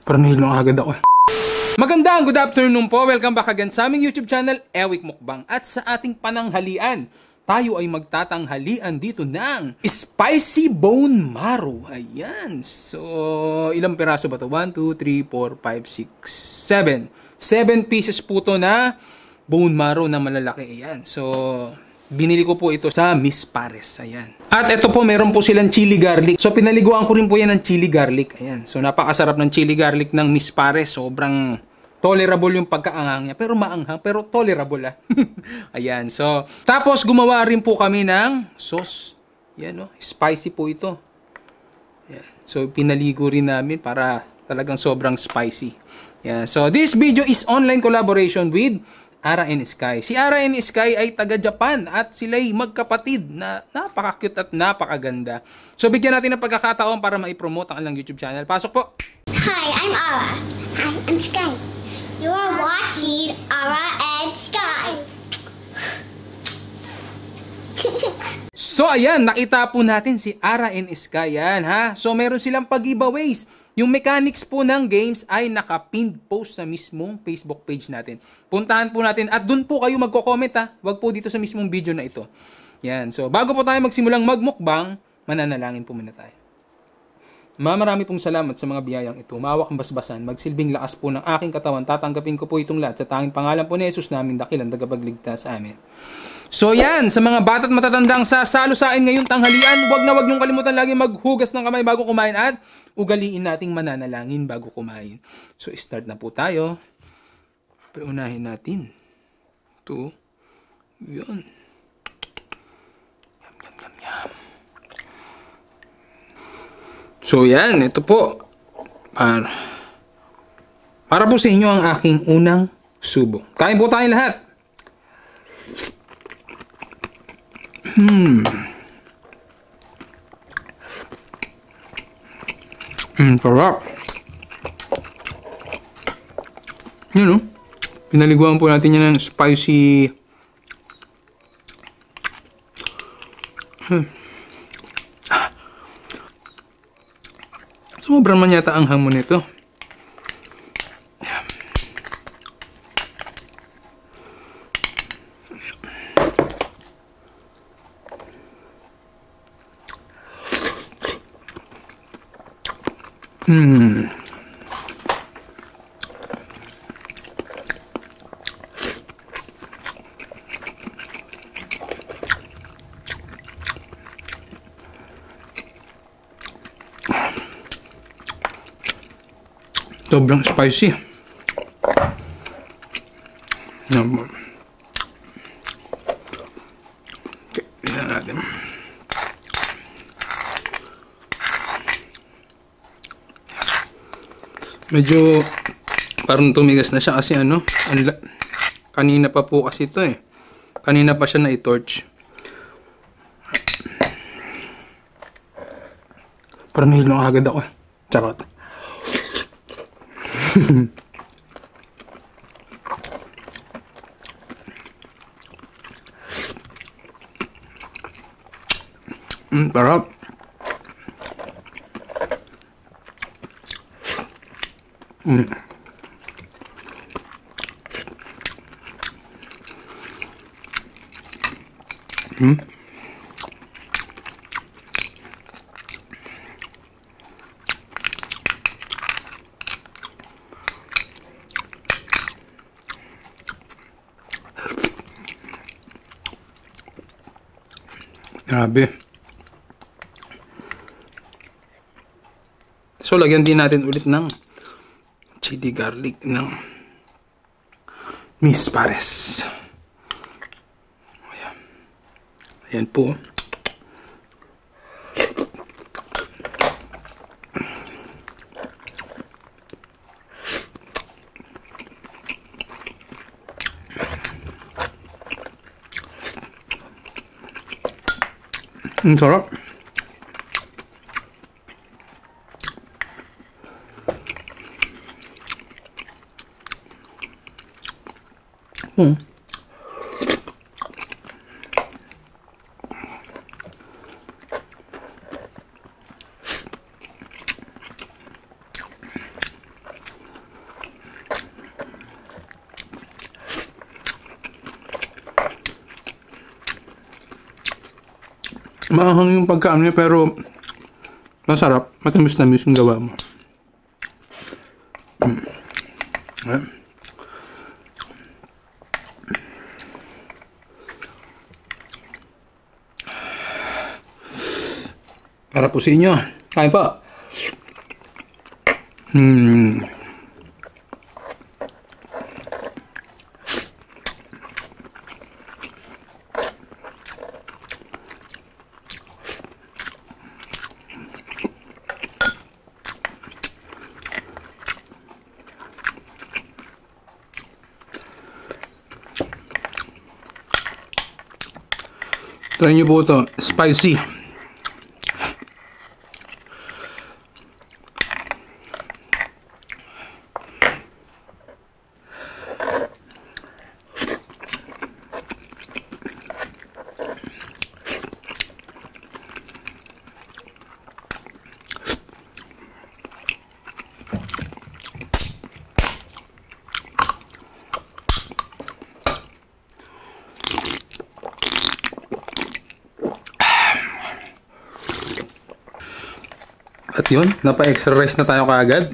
Parang nahilo agad ako. Magandang good afternoon po. Welcome back again sa aming YouTube channel, Ewik Mukbang. At sa ating pananghalian, tayo ay magtatanghalian dito ng spicy bone marrow. Ayan. So, ilang piraso ba ito? 1, 2, 3, 4, 5, 6, 7. 7 pieces po ito na bone marrow na malalaki. Ayan. So, binili ko po ito sa Miss Pares. Ayan. At ito po, meron po silang chili garlic. So, pinaliguan ko rin po yan ng chili garlic. Ayan. So, napakasarap ng chili garlic ng Miss Pares. Sobrang tolerable yung pagkaanghang niya. Pero maanghang, pero tolerable. Ayan. So, tapos gumawa rin po kami ng sauce. Ayan, no? Spicy po ito. Ayan. So, pinaligo rin namin para talagang sobrang spicy. Ayan. So, this video is online collaboration with Ara and Sky. Si Ara and Sky ay taga-Japan at sila'y magkapatid na napaka-cute at napakaganda. So, bigyan natin ng pagkakataon para maipromote ang kanilang YouTube channel. Pasok po! Hi, I'm Ara. Hi, I'm Sky. You are watching Ara and Sky. So, ayan, nakita po natin si Ara and Sky. Yan, ha? So, meron silang pag-giveaways. Yung mechanics po ng games ay naka-pinned post sa mismong Facebook page natin. Puntahan po natin at dun po kayo magko-comment, ha. Wag po dito sa mismong video na ito. Yan. So, bago po tayo magsimulang magmukbang, mananalangin po muna tayo. Marami pong salamat sa mga biyayang ito. Maawak ang basbasan, magsilbing lakas po ng aking katawan. Tatanggapin ko po itong lahat sa tanging pangalan po ni Jesus namin dakilang tagapagligtas. Amen. So yan, sa mga bata't matatandang sasalo sa akin ngayong tanghalian, wag niyong kalimutan lagi maghugas ng kamay bago kumain at ugaliin nating mananalangin bago kumain. So start na po tayo. Pero unahin natin ito. Yan. Yum, yum, yum, yum. So yan, ito po. Para po sa inyo ang aking unang subo. Kain po tayo lahat. Sarap. Yun, no? Pinaliguan po natin yan ng spicy. Sobrang man yata ang hamon nito. Sobrang spicy. Okay, tignan natin. Medyo parang tumigas na siya kasi ano, kanina pa po kasi ito eh. Kanina pa siya na i-torch. Parang nahilo agad ako eh. Charot. Sarap. Grabe. So, lagyan din natin ulit ng chili garlic ng Miss Pares. Ayan. Ayan po. Ang sarap. Maanghang yung pagkaano niya, pero masarap. Matamis-tamis yung gawa mo. Ayan. Para po sa inyo. Kain po. Try nyo po ito. Spicy. At yun, napa-exercise na tayo kaagad.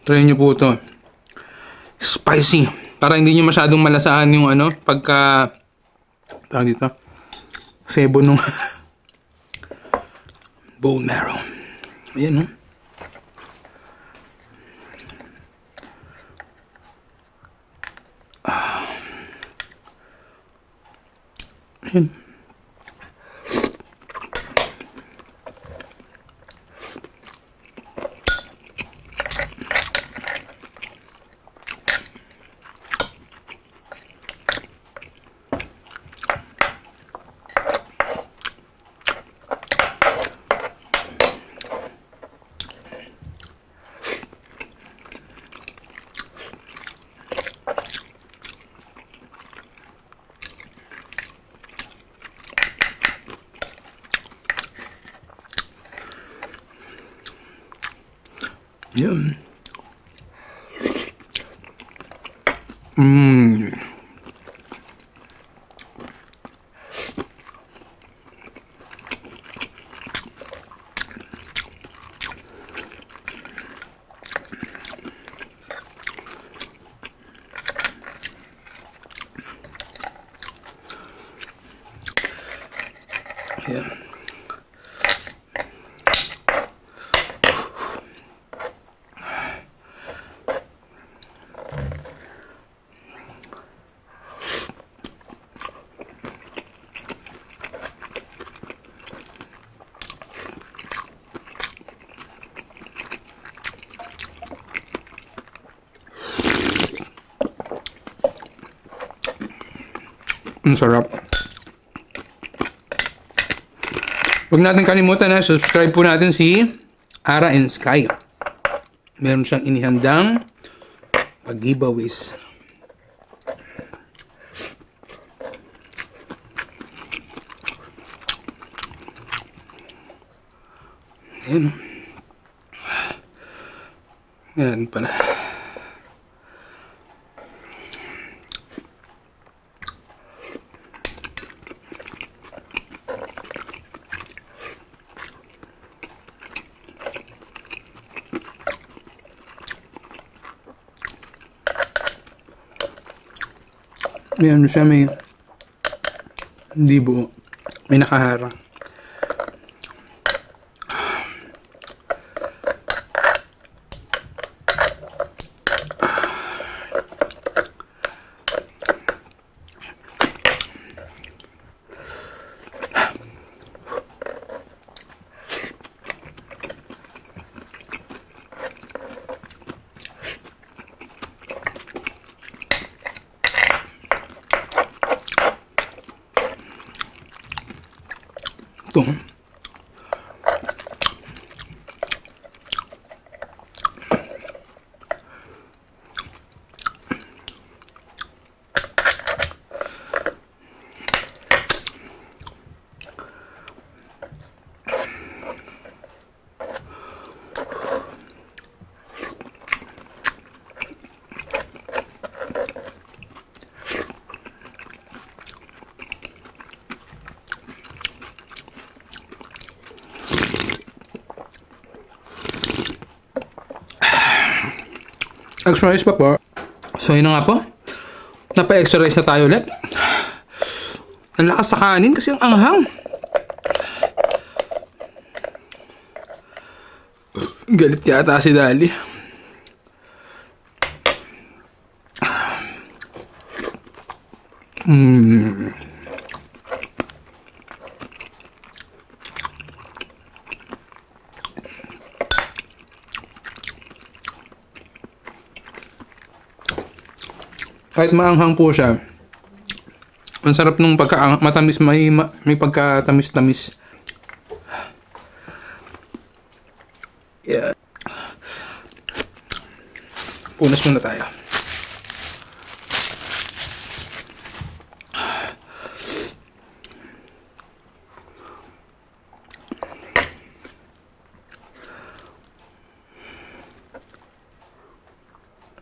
Try nyo po ito. Spicy. Para hindi nyo masyadong malasahan yung ano, pagka tawag dito, sebo nung bone marrow. Ayan, no? Ayan. Yun. Yeah. Ang sarap. Huwag natin kalimutan na subscribe po natin si Ara and Sky. Meron siyang inihandang pag-giveaways. Ayan. Ayan pala. May ano siya, may hindi buo. May nakaharang. Ito. Exercise pa po. So yun na nga po. Napa-exercise na tayo ulit. Ang lakas sa kanin kasi ang anghang. Galit yata si Dali. Kahit maanghang po siya, ang sarap nung matamis, may pagkatamis-tamis. Yeah. Punas muna tayo.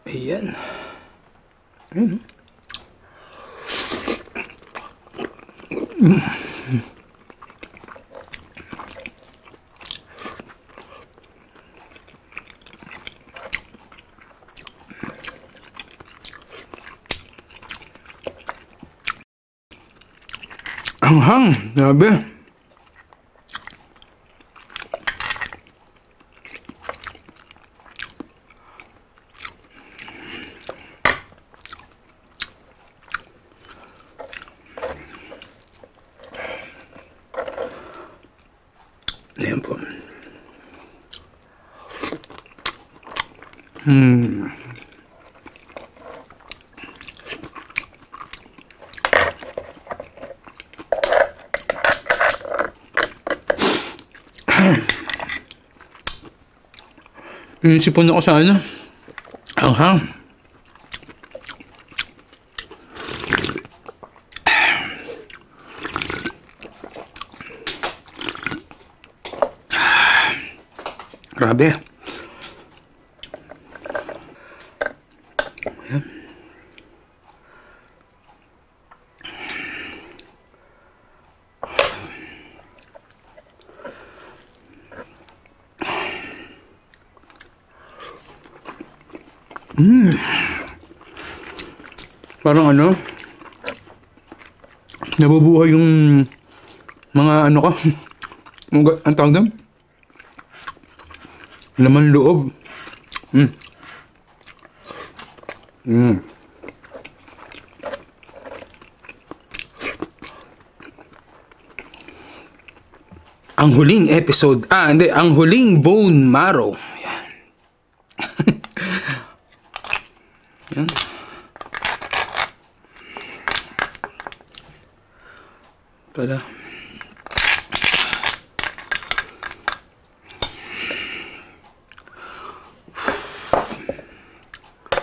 Ayan. Anghang, grabe. Ayan po. Inisipon ako sa ano. Anghang. Grabe. Ayan. Parang ano, nabubuhay yung mga ano ko. Ang tawag doon? Laman loob. Ang huling episode, ang huling bone marrow. Yan. Yan. Tada.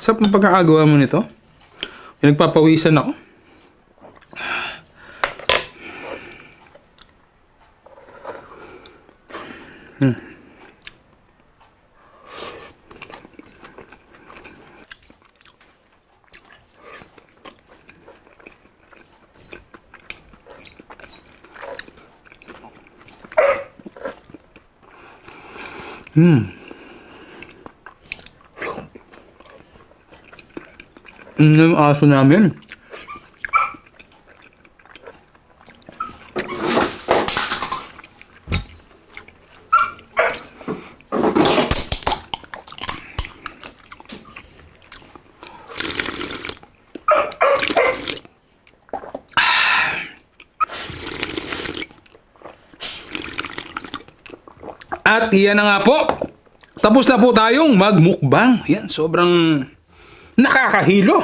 Sa pagkakagawa mo nito, nagpapawisan ako. Yung aso namin. At iyan na nga po. Tapos na po tayong magmukbang. Yan, sobrang nakakahilo.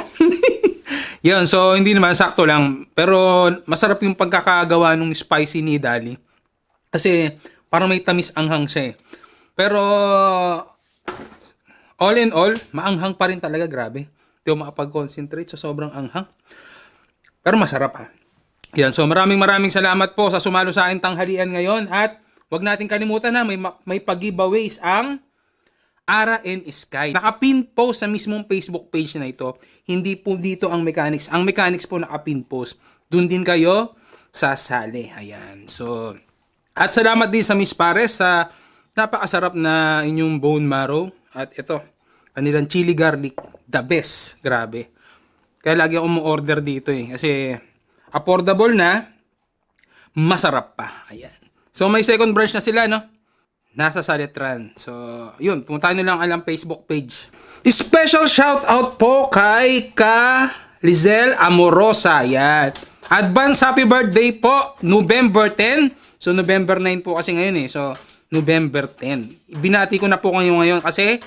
Yan, so hindi naman, sakto lang. Pero masarap yung pagkakagawa ng spicy ni Dali. Kasi parang may tamis anghang siya eh. Pero all in all, maanghang pa rin talaga, grabe. Hindi ko makapag-concentrate sa sobrang anghang. Pero masarap ha. Yan, so maraming salamat po sa sumalo sa akin tanghalian ngayon. At wag natin kalimutan na may pag-giveaways ang Ara and Sky. Naka-pin post sa mismong Facebook page na ito. Hindi po dito ang mechanics. Ang mechanics po naka-pin post. Doon din kayo sasali. Ayan. So, at salamat din sa Miss Pares sa napakasarap na inyong bone marrow. At ito, Kanilang chili garlic, the best. Grabe. Kaya lagi ako umu-order dito eh. Kasi affordable na, masarap pa. Ayan. So may second branch na sila, no? Nasa Salitran. So, yun. Pumuntahan nyo lang alang Facebook page. Special shout out po kay Lizel Amorosa. Ayan. Advance happy birthday po. November 10. So, November 9 po kasi ngayon eh. So, November 10. Binati ko na po kayo ngayon kasi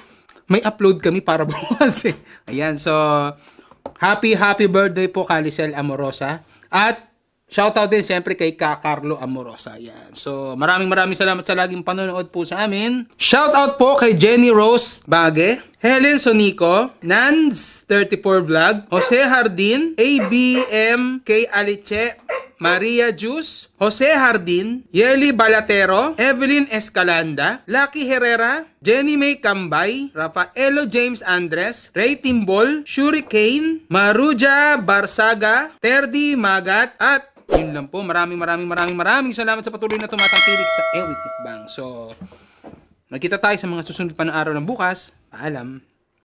may upload kami para bukas eh. Ayan, so happy birthday po kay Lizel Amorosa. At shoutout din siyempre kay Carlo Amorosa. Ayan. So maraming salamat sa laging panonood po sa amin. Shoutout po kay Jenny Rose Bage, Helen Sonico, Nans34 Vlog, Jose Hardin, ABM K. Aliche, Maria Jus, Jose Hardin, Yeli Balatero, Evelyn Escalanda, Lucky Herrera, Jenny May Cambay, Rafaelo James Andres, Ray Timbol, Shuri Kane, Maruja Barsaga, Terdi Magat, at yun lang po. Maraming salamat sa patuloy na tumatangkilik sa Ewik Mukbang. So, magkita tayo sa mga susunod pa na araw ng bukas. Paalam.